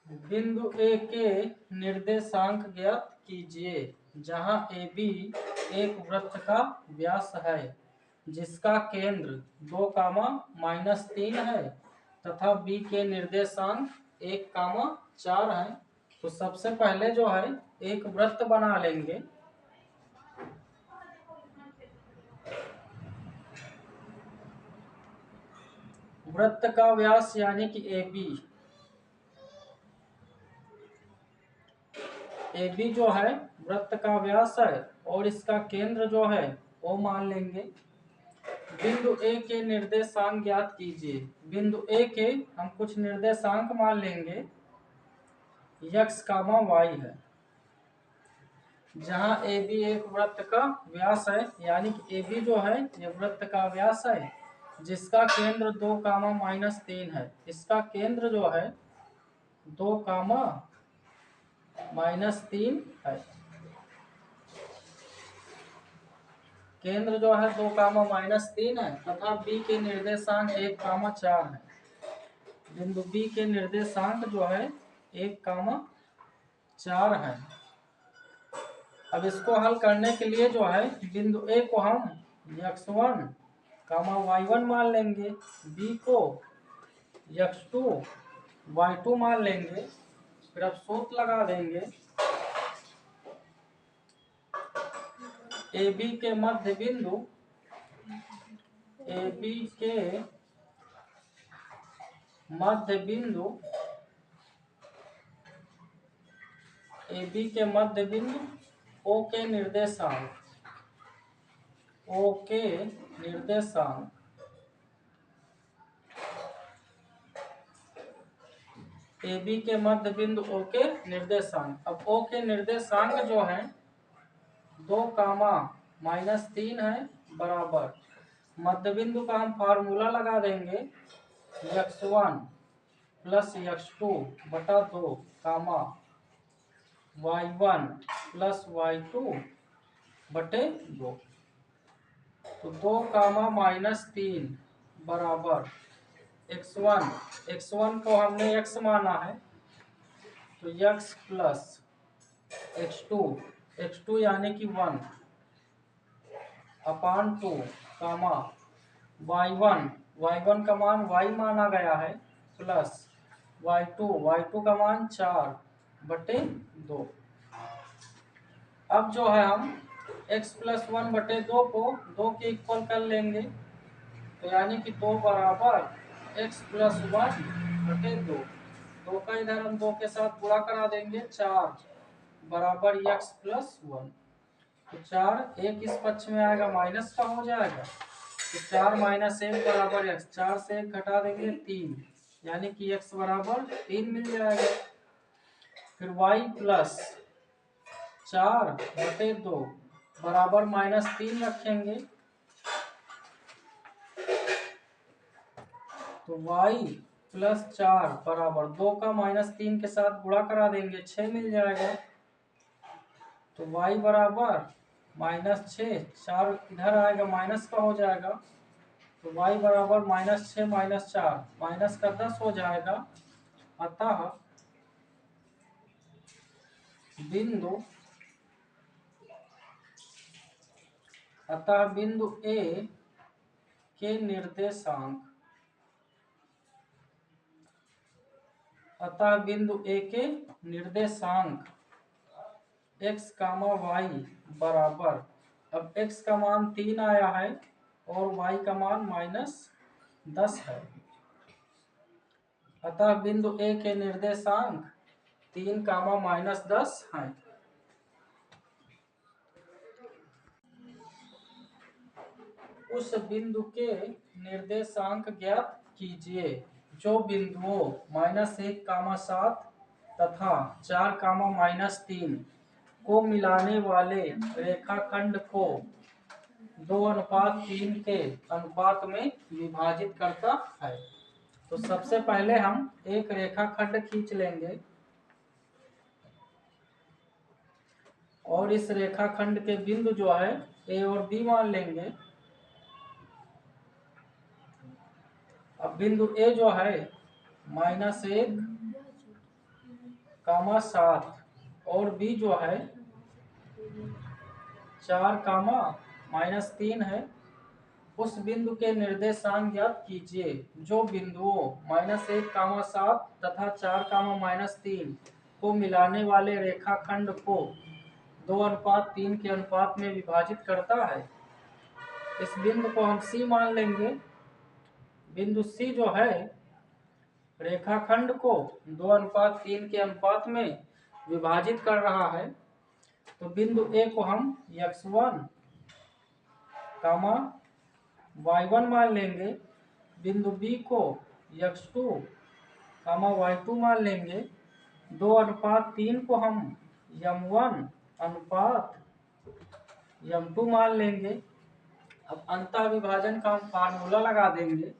बिंदु ए के निर्देशांक ज्ञात कीजिए जहां ए बी एक वृत्त का व्यास है जिसका केंद्र 2, -3 है तथा बी के निर्देशांक 1, 4 है। तो सबसे पहले जो है एक वृत्त बना लेंगे। वृत्त का व्यास यानी कि ए बी जो है वृत्त का व्यास है और इसका केंद्र जो है वो मान लेंगे। बिंदु ए के निर्देशांक ज्ञात कीजिए। बिंदु ए के हम कुछ निर्देशांक मान लेंगे x, y है। जहां ए बी एक वृत्त का व्यास है यानी कि ए बी जो है ये वृत्त का व्यास है जिसका केंद्र 2, -3 है। इसका केंद्र जो है 2, -3 है। केंद्र जो है 2, -3 है तथा बी के निर्देशांक 1, 4 है। बिंदु बी के निर्देशांक जो है 1, 4 है। अब इसको हल करने के लिए जो है बिंदु ए को हम x1, y1 मान लेंगे, बी को x2, y2 मान लेंगे। फिर अब सूत्र लगा देंगे। ए बी के मध्य बिंदु ए बी के मध्य बिंदु ए बी के मध्य बिंदु ओ के निर्देशांक ए बी के मध्य बिंदु ओ के निर्देशांक। अब ओ के निर्देशांक जो है 2, -3 है बराबर मध्य बिंदु का हम फार्मूला लगा देंगे x1 + x2 बटा 2, y1 + y2 बटे 2। तो 2, -3 बराबर x1 को हमने x माना है तो x + x2 यानी कि 1/2, y1 का मान y माना गया है प्लस y2 का मान 4/2। अब जो है हम x + 1/2 को 2 के इक्वल कर लेंगे तो यानी कि 2 बराबर x + 1/2। 2 का इधर हम 2 के साथ गुणा करा देंगे 4 बराबर x + 1। तो 4 एक इस पक्ष में आएगा माइनस का हो जाएगा तो 4 - 1 बराबर x। 4 से 1 घटा देंगे 3 यानी कि x बराबर 3 मिल जाएगा। फिर y + 4/2 बराबर -3 रखेंगे तो y + 4 बराबर 2 का -3 के साथ गुणा करा देंगे 6 मिल जाएगा। तो y बराबर -6, 4 इधर आएगा माइनस का हो जाएगा तो y बराबर -6 - 4 माइनस का 10 हो जाएगा। अतः बिंदु ए के निर्देशांक x, y बराबर, अब x का मान 3 आया है और y का मान -10 है। अतः बिंदु ए के निर्देशांक 3, -10 है। उस बिंदु के निर्देशांक ज्ञात कीजिए जो बिंदुओं -1, 7 तथा 4, -3 को मिलाने वाले रेखाखंड को 2:3 के अनुपात में विभाजित करता है। तो सबसे पहले हम एक रेखाखंड खींच लेंगे और इस रेखाखंड के बिंदु जो है ए और बी मान लेंगे। अब बिंदु ए जो है -1, कामा 7 और बी जो है 4 कामा -3 है, उस बिंदु के निर्देशांक ज्ञात कीजिए जो बिंदुओं -1 कामा 7 तथा 4 कामा -3 को मिलाने वाले रेखाखंड को 2:3 के अनुपात में विभाजित करता है। इस बिंदु को हम सी मान लेंगे। बिंदु सी जो है रेखाखंड को 2:3 के अनुपात में विभाजित कर रहा है, तो बिंदु ए को हम x1 कामा y1 मान लेंगे, बिंदु बी को x2 कामा y2 मान लेंगे, 2:3 को हम m1 अनुपात m2 मान लेंगे। अब अंतः विभाजन का हम फार्मूला लगा देंगे।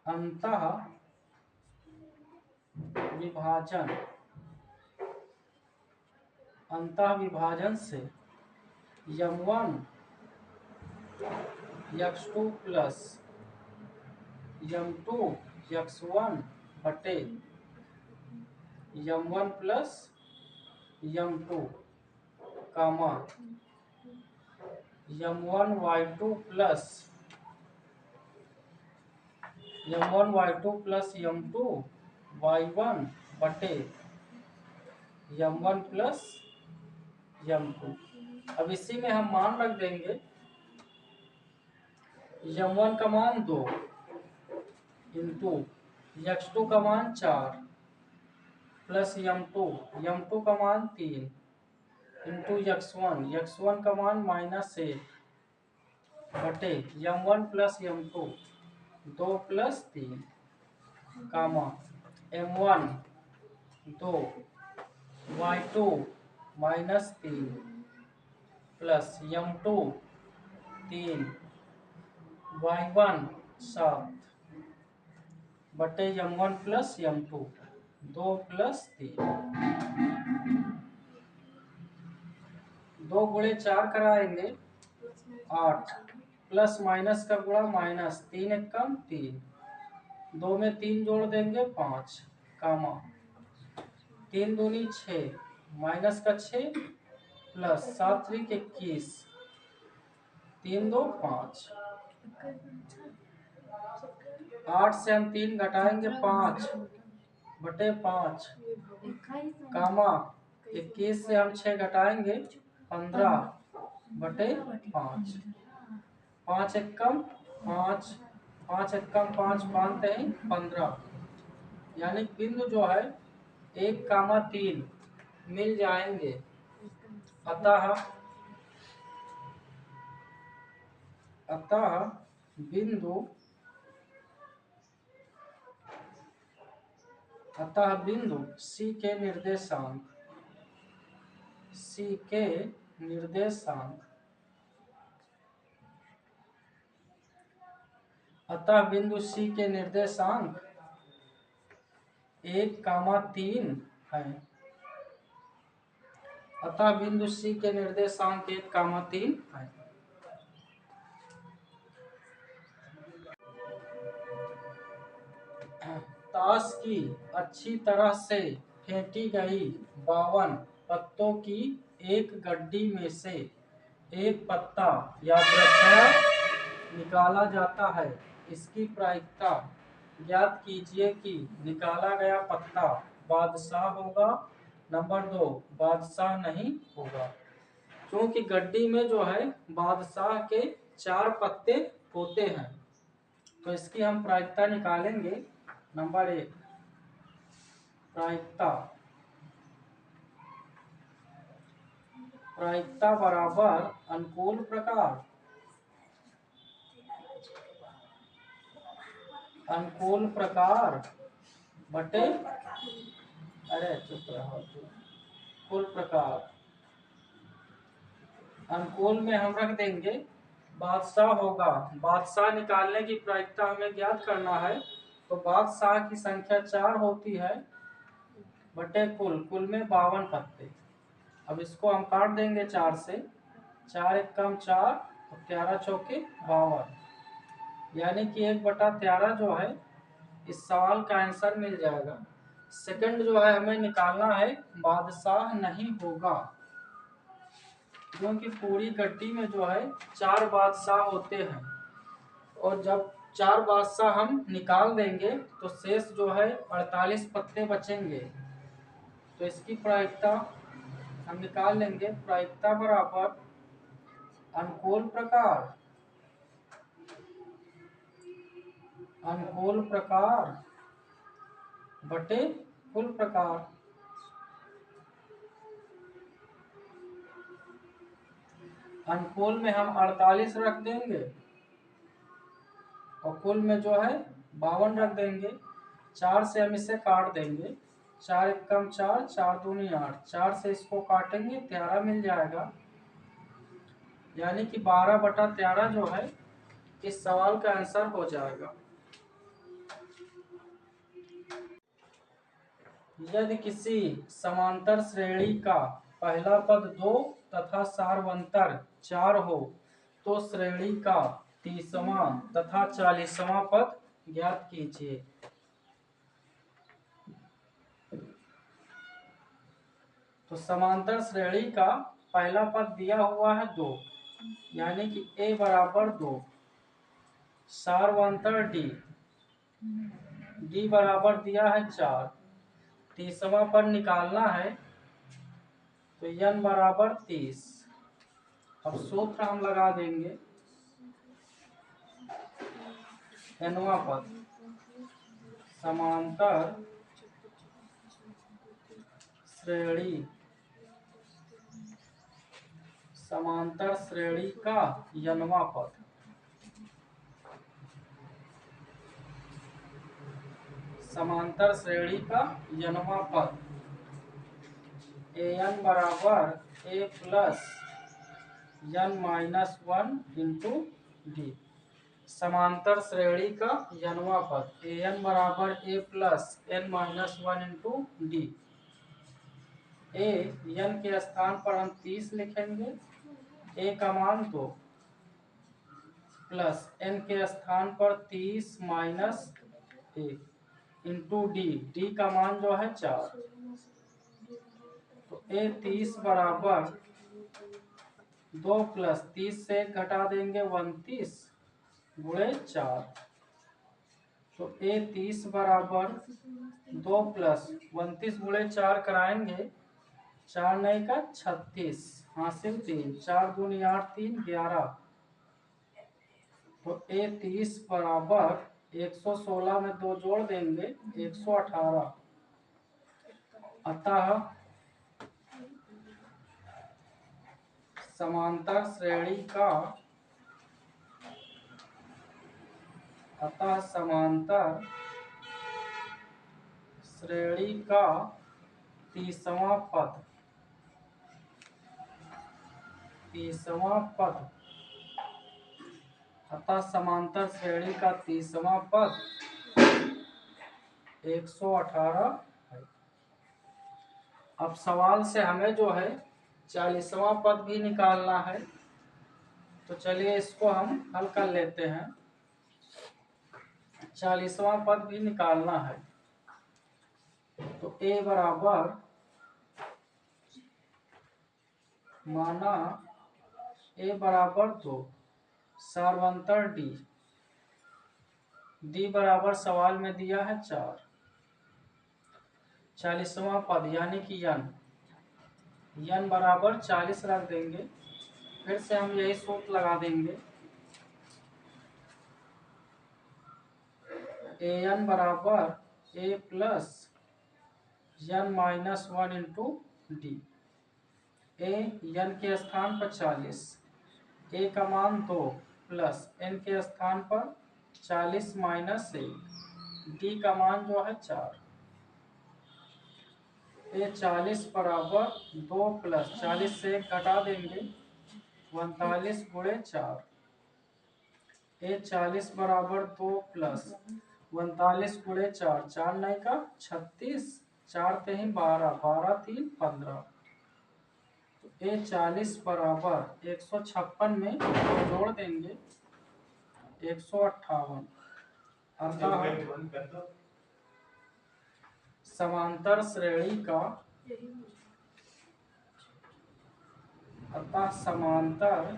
अंतः विभाजन से m1 x2 plus m2 x1 बटे m1 प्लस m2 कामा m1 y2 plus m2 y1 बटे m1 प्लस m2। अब इसी में हम मान रख देंगे। m1 का मान 2 इंटू x2 का मान 4 प्लस m2 का मान 3 इंटू x1 का मान -1 बटे m1 प्लस m2 2 प्लस 3 कामा m1 2 y2 -3 plus m2 3 y1 7 बटे m1 प्लस m2 2 प्लस 3 2 गुणे 4 कराएंगे 8 प्लस माइनस का गुणा माइनस 3 एकम 3 2 में 3 जोड़ देंगे 5 कामा 3 दूनी 6 माइनस का 6 प्लस 7 त्रिक 21 3 2 5 8 से हम 3 घटाएंगे 5 बटे 5 कामा 21 से हम 6 घटाएंगे 15 बटे 5 5 एकम 5 5 एकम 5 मानते हैं 15, यानी बिंदु जो है 1 कामा 3 मिल जाएंगे। अतः बिंदु C के निर्देशांक अतः बिंदु C के निर्देशांक 1 कामा 3 है। अतः बिंदु C के निर्देशांक 1 कामा 3 है। ताश की अच्छी तरह से फेंटी गई 52 पत्तों की एक गड्डी में से एक पत्ता या वृक्षया निकाला जाता है। इसकी प्रायिकता ज्ञात कीजिए कि निकाला गया पत्ता बादशाह होगा। नंबर 2 बादशाह नहीं होगा। क्योंकि गड्डी में जो है बादशाह के 4 पत्ते होते हैं, तो इसकी हम प्रायिकता निकालेंगे। नंबर 1 प्रायिकता बराबर अनुकूल प्रकार बटे कुल प्रकार। अनुकूल में हम रख देंगे बादशाह होगा। बादशाह निकालने की प्रायिकता हमें ज्ञात करना है, तो बादशाह की संख्या 4 होती है बटे कुल में 52 पत्ते। अब इसको हम काट देंगे 4 से, 4 एकम 4 और 13 चौके 52, यानी कि 1/13 जो है इस सवाल का आंसर मिल जाएगा। सेकंड जो है हमें निकालना है बादशाह नहीं होगा, क्योंकि पूरी गड्डी में जो है 4 बादशाह होते हैं, और जब 4 बादशाह हम निकाल देंगे तो शेष जो है 48 पत्ते बचेंगे। तो इसकी प्रायिकता हम निकाल लेंगे। प्रायिकता बराबर अनुकूल प्रकार, अनुकूल प्रकार बटे कुल प्रकार। अनुकूल में हम 48 रख देंगे और कुल में जो है 52 रख देंगे। 4 से हम इसे काट देंगे, 4 एकम 4, 4 दूनी 8, 4 से इसको काटेंगे 13 मिल जाएगा, यानी कि 12/13 जो है इस सवाल का आंसर हो जाएगा। यदि किसी समांतर श्रेणी का पहला पद 2 तथा सार्वंतर 4 हो तो श्रेणी का 30वां तथा 40वां पद ज्ञात कीजिए। तो समांतर श्रेणी का पहला पद दिया हुआ है 2, यानी कि a बराबर 2, सार्वंतर d बराबर दिया है 4, 30वां पद निकालना है तो n बराबर 30। अब सूत्र हम लगा देंगे, nवां पद समांतर श्रेणी, समांतर श्रेणी का nवां पद, समांतर श्रेणी का nवां पद an बराबर a plus n minus 1 into D. समांतर श्रेणी का nवां पद an बराबर a plus n minus 1 into D. a n के स्थान पर हम 30 लिखेंगे, a का मान 2 प्लस n के स्थान पर 30 माइनस 1 इंटू डी का मान जो है 4। तो a 30 बराबर 2 प्लस 30 से घटा देंगे 29 गुणे 4। तो a 30 बराबर 2 प्लस 29 गुणे 4 कराएंगे, 4 नहीं का 36, हासिल 3, 4 दूनी 8, 3 11। तो a 30 बराबर 116 में 2 जोड़ देंगे 118। अतः समांतर श्रेणी का, अतः समांतर श्रेणी का 30वां पद, 30वां पद, अतः समांतर श्रेणी का 30वां पद 118 है। अब सवाल से हमें जो है 40वां पद भी निकालना है, तो चलिए इसको हम हल कर लेते हैं। 40वां पद भी निकालना है तो a बराबर, माना a बराबर 2, सार्वंतर d बराबर सवाल में दिया है 4, 40वां पद यानी कि n बराबर 40 रख देंगे। फिर से हम यही सूत्र लगा देंगे, an बराबर a plus n minus 1 into D. a n के स्थान पर 40, a का मान 2 प्लस n के स्थान पर 40 माइनस 1, d का मान जो है 4। a 40 बराबर 2 प्लस 40 से 1 घटा देंगे 39 गुणे 4। a 40 बराबर 2 प्लस 39 गुणे 4, 4 नहीं का 36, 4 3 12, 12 3 15। तो a 40 बराबर 156 में जोड़ देंगे 158। अतः समांतर श्रेणी का अतः समांतर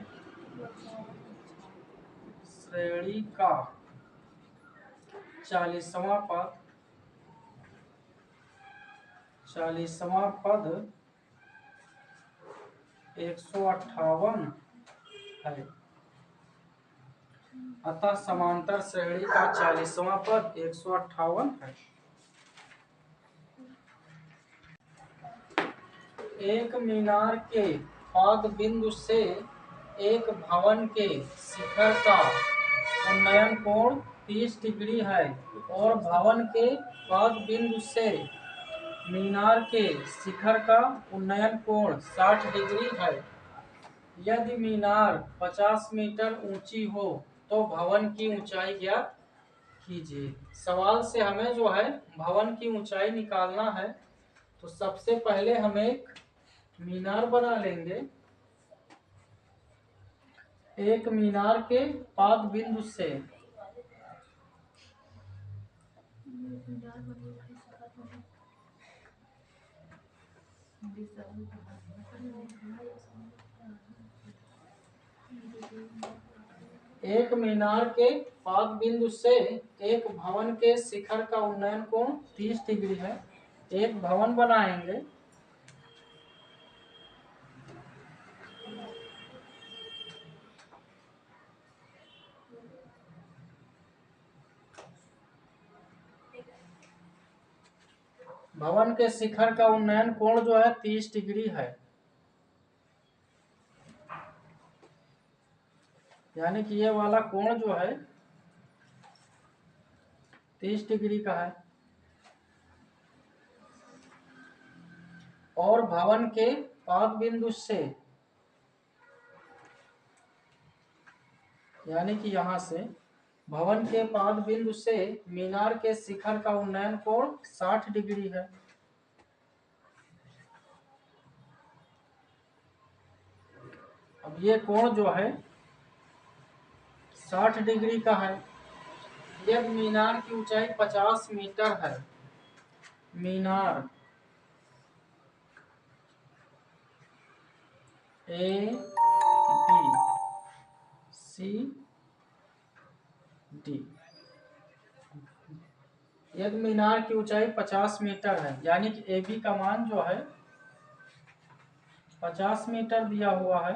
श्रेणी का 40वां पद 158 है। अतः समांतर श्रेणी का 40वां पद 158 है। एक मीनार के पाद बिंदु से एक भवन के शिखर का उन्नयन कोण 30 डिग्री है और भवन के पाद बिंदु से मीनार के शिखर का उन्नयन कोण 60 डिग्री है। यदि मीनार 50 मीटर ऊंची हो तो भवन की ऊंचाई ज्ञात कीजिए। सवाल से हमें जो है भवन की ऊंचाई निकालना है, तो सबसे पहले हम एक मीनार बना लेंगे। एक मीनार के पाद बिंदु से एक मीनार के पाद बिंदु से एक भवन के शिखर का उन्नयन कोण 30 डिग्री है। एक भवन बनाएंगे। भवन के शिखर का उन्नयन कोण जो है 30 डिग्री है, यानी कि ये वाला कोण जो है 30 डिग्री का है। और भवन के पाद बिंदु से, यानी कि यहां से भवन के पाद बिंदु से मीनार के शिखर का उन्नयन कोण 60 डिग्री है। अब ये कोण जो है 60 डिग्री का है। यदि मीनार की ऊंचाई 50 मीटर है, मीनार A B C D, यदि मीनार की ऊंचाई 50 मीटर है, यानी कि AB का मान जो है 50 मीटर दिया हुआ है।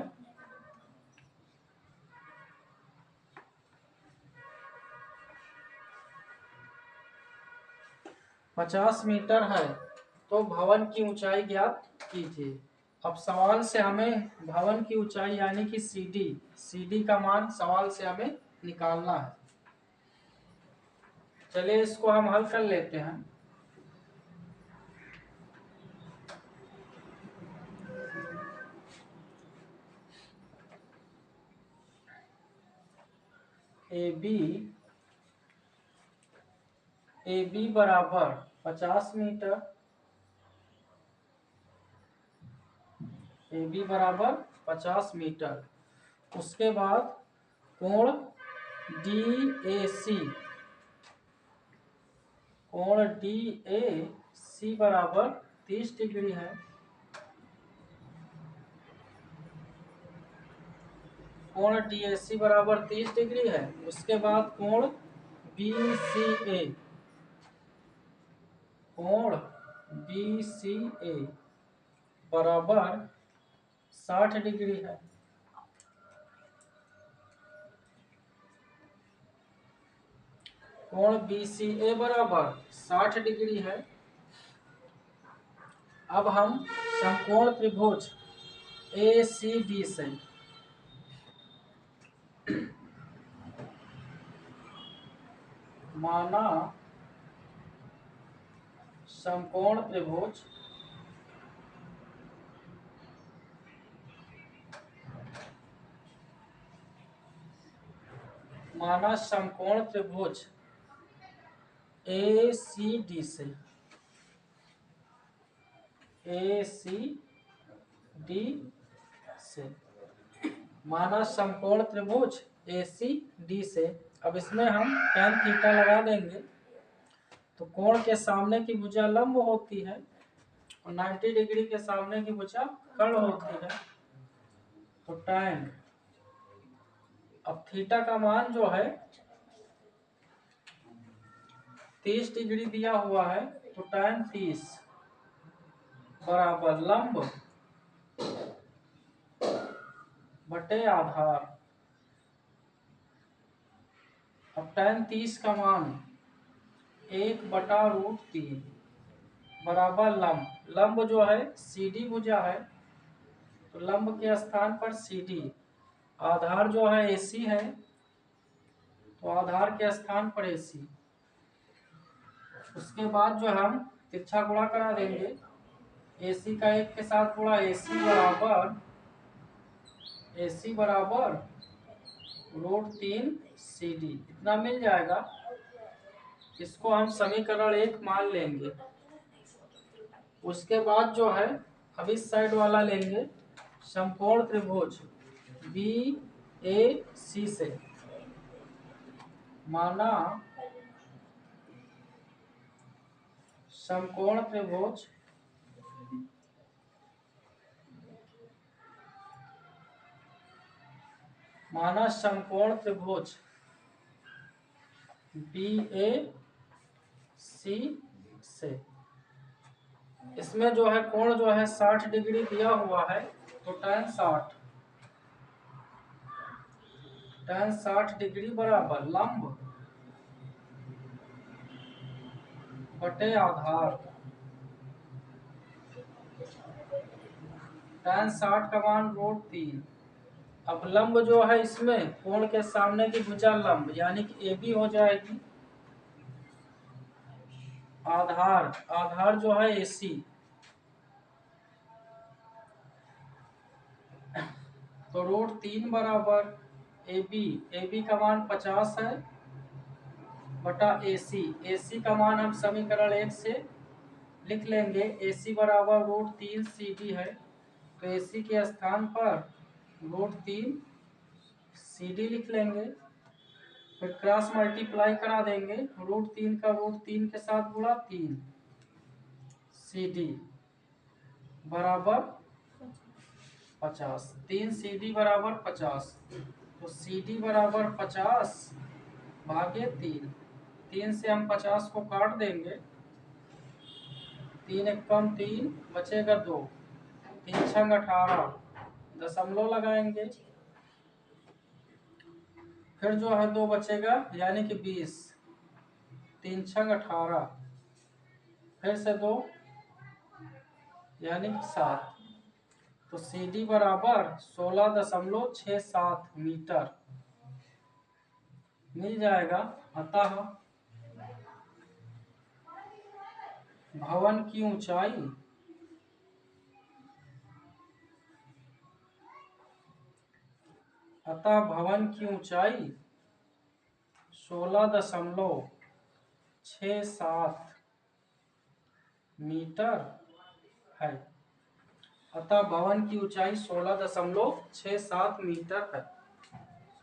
पचास मीटर है तो भवन की ऊंचाई ज्ञात कीजिए। अब सवाल से हमें भवन की ऊंचाई यानी कि CD का मान सवाल से हमें निकालना है। चलिए इसको हम हल कर लेते हैं। AB बराबर 50 मीटर, AB बराबर 50 मीटर। उसके बाद कोण DAC बराबर 30 डिग्री है। कोण DAC बराबर 30 डिग्री है। उसके बाद कोण BCA बराबर 60 डिग्री है। कोण BCA बराबर 60 डिग्री है। अब हम समकोण त्रिभुज ACD से माना समकोण त्रिभुज ACD से माना समकोण त्रिभुज ACD से। अब इसमें हम tan थीटा लगा देंगे। तो कोण के सामने की भुजा लंब होती है और 90 डिग्री के सामने की भुजा कर्ण होती है। तो tan, अब थीटा का मान जो है 30 डिग्री दिया हुआ है, तो tan 30 बराबर लंब बटे आधार। अब tan 30 का मान 1/√3 बराबर लंब जो है CD भुजा है, तो लंब के स्थान पर CD, आधार जो है AC है, तो आधार के स्थान पर AC। उसके बाद जो हम तिरछा गुणा करा देंगे, AC का 1 के साथ गुणा, AC बराबर √3 CD इतना मिल जाएगा। इसको हम समीकरण 1 मान लेंगे। उसके बाद जो है अब इस साइड वाला लेंगे, समकोण त्रिभुज BAC से माना समकोण त्रिभुज BAC से। इसमें जो है कोण जो है 60 डिग्री दिया हुआ है, तो tan 60 डिग्री बराबर लंब बटे आधार। tan 60 का मान √3। अब लंब जो है इसमें कोण के सामने की भुजा लंब यानी कि AB हो जाएगी। आधार जो है AC, तो √3 बराबर AB का मान 50 है बटा AC का मान हम समीकरण 1 से लिख लेंगे। AC बराबर √3 CD है, तो AC के स्थान पर √3 CD लिख लेंगे। फिर क्रॉस मल्टीप्लाई करा देंगे, √3 का √3 के साथ गुणा 3 CD बराबर 50, 3 CD बराबर 50, तो CD बराबर 50 भागे 3 से हम 50 को काट देंगे, 3 एक कम 3 बचेगा 2, 3 छंग 18, दशमलव लगाएंगे, फिर जो है 2 बचेगा यानी कि 20, 3 छंग 18, फिर से 2 यानी कि 7, तो CD बराबर 16.67 मीटर मिल जाएगा। अतः भवन की ऊंचाई अतः भवन की ऊंचाई 16.67 मीटर है। अतः भवन की ऊंचाई 16.67 मीटर है।